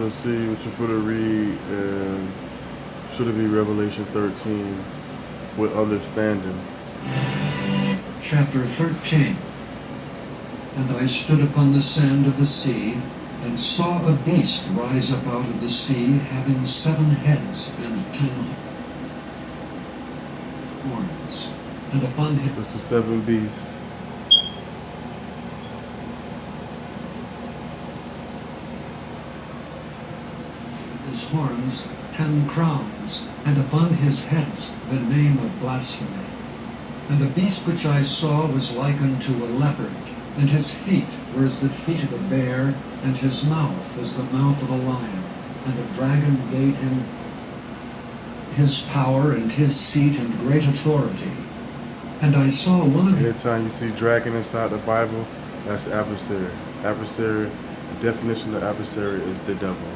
finna see, what you finna read, and should it be Revelation 13 with understanding. Chapter 13. And I stood upon the sand of the sea, and saw a beast rise up out of the sea, having 7 heads and 10 horns. And upon him It's the 7 beasts. his horns 10 crowns, and upon his heads the name of blasphemy. And the beast which I saw was like unto a leopard, and his feet were as the feet of a bear, and his mouth as the mouth of a lion. And the dragon gave him his power and his seat and great authority. And I saw one of Anytime you see dragon inside the Bible, that's adversary. Adversary, the definition of adversary is the devil.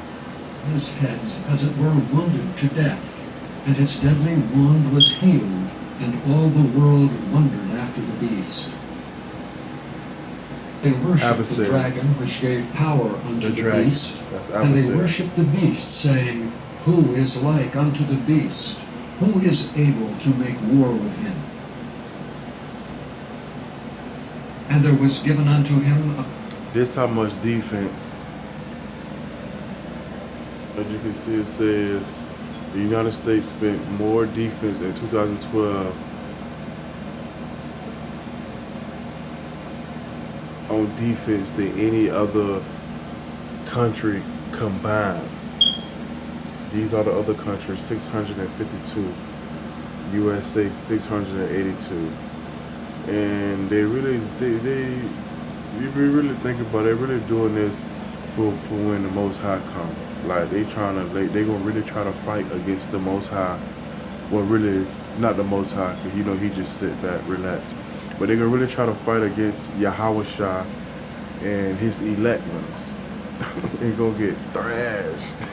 his heads as it were wounded to death, and his deadly wound was healed, and all the world wondered after the beast. They worshipped the dragon which gave power unto the beast, and they worshipped the beast, saying, Who is like unto the beast? Who is able to make war with him? And there was given unto him This how much defense. As you can see, it says the United States spent more defense in 2012 on defense than any other country combined. These are the other countries: 652, USA 682, and they really, if you really think about it, they're really doing this for when the Most High come. Like they gonna really try to fight against the Most High. Well, really not the Most High, because you know he just sit back, relax. But they're gonna really try to fight against YAHAWAH and his elect ones. They're gonna get thrashed.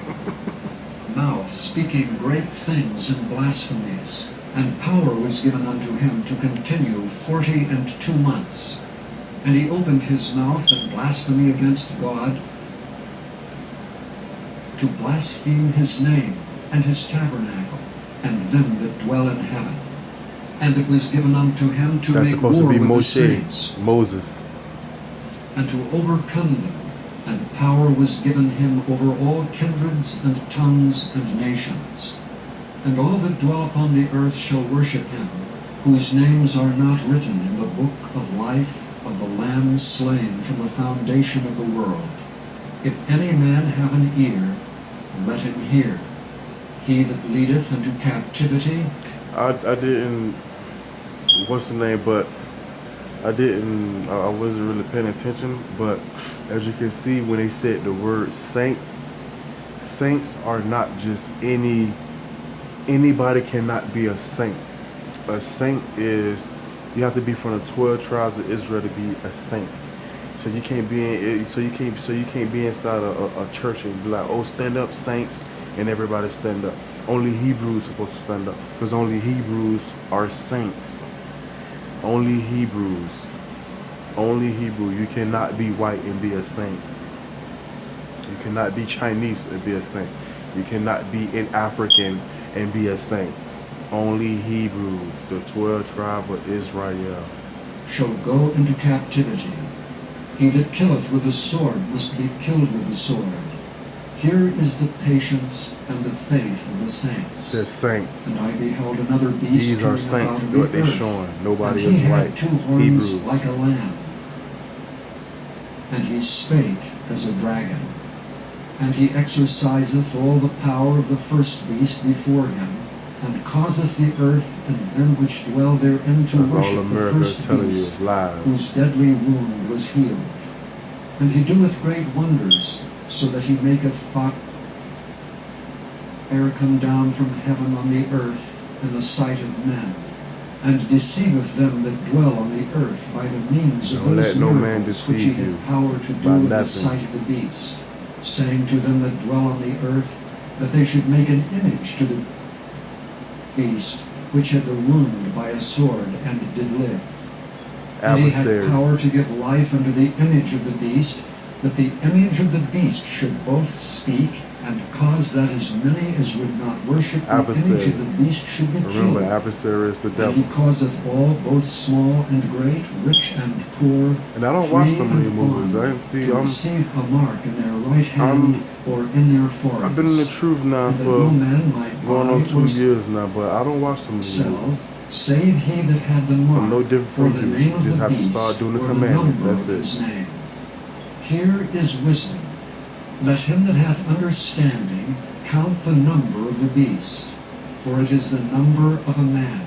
mouth speaking great things and blasphemies, and power was given unto him to continue 42 months. And he opened his mouth in blasphemy against God, to blaspheme his name, and his tabernacle, and them that dwell in heaven. And it was given unto him to make war with the saints, Moses, and to overcome them. And power was given him over all kindreds and tongues and nations. And all that dwell upon the earth shall worship him, whose names are not written in the book of life of the Lamb slain from the foundation of the world. If any man have an ear, let him hear. He that leadeth into captivity. I didn't, what's the name, but I wasn't really paying attention, but as you can see, when they said the word saints are not just anybody cannot be a saint. A saint is, you have to be from the 12 tribes of Israel to be a saint. So you can't be inside a church and be like, oh, stand up, saints, and everybody stand up. Only Hebrews supposed to stand up, because only Hebrews are saints. Only Hebrews. Only Hebrew. You cannot be white and be a saint. You cannot be Chinese and be a saint. You cannot be an African and be a saint. Only Hebrews, the 12 tribes of Israel, shall go into captivity. He that killeth with the sword must be killed with the sword. Here is the patience and the faith of the saints. The saints. And I beheld another beast. These are saints, what they're showing. Nobody is white. And he had 2 horns Hebrews. Like a lamb. And he spake as a dragon. And he exerciseth all the power of the first beast before him, and causeth the earth and them which dwell therein to worship the first beast, whose deadly wound was healed. And he doeth great wonders, so that he maketh fire come down from heaven on the earth in the sight of men, and deceiveth them that dwell on the earth by the means of those miracles which he had power to do in the sight of the beast, saying to them that dwell on the earth that they should make an image to the beast, which had the wound by a sword, and did live. And he had power to give life unto the image of the beast, that the image of the beast should both speak and cause that as many as would not worship the image of the beast should be Remember, killed. adversary is the And devil. he causeth all, both small and great, rich and poor, And I don't watch free so many and movies. bond, I didn't see. to receive a mark in their right hand or in their foreheads. I've been in the truth now and that for no man might going on buy 2 or years now, but I don't watch so many sell, movies. save he that had the mark, I'm no different or from the you. name You of just the have to beast, start doing the or commandments. the number That's of it. his name. Here is wisdom. Let him that hath understanding count the number of the beast, for it is the number of a man,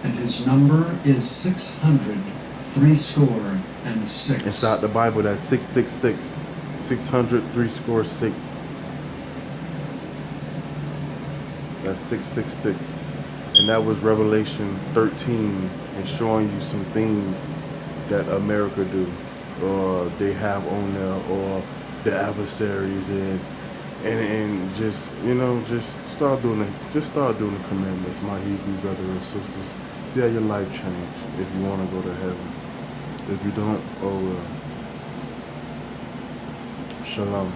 and his number is 666. Inside the Bible, that's 666. 666. That's 666. And that was Revelation 13, and showing you some things that America do, or they have on there, or the adversaries, and just, you know, just start doing the commandments, my Hebrew brothers and sisters. See how your life change if you want to go to heaven. If you don't, oh well. Shalom.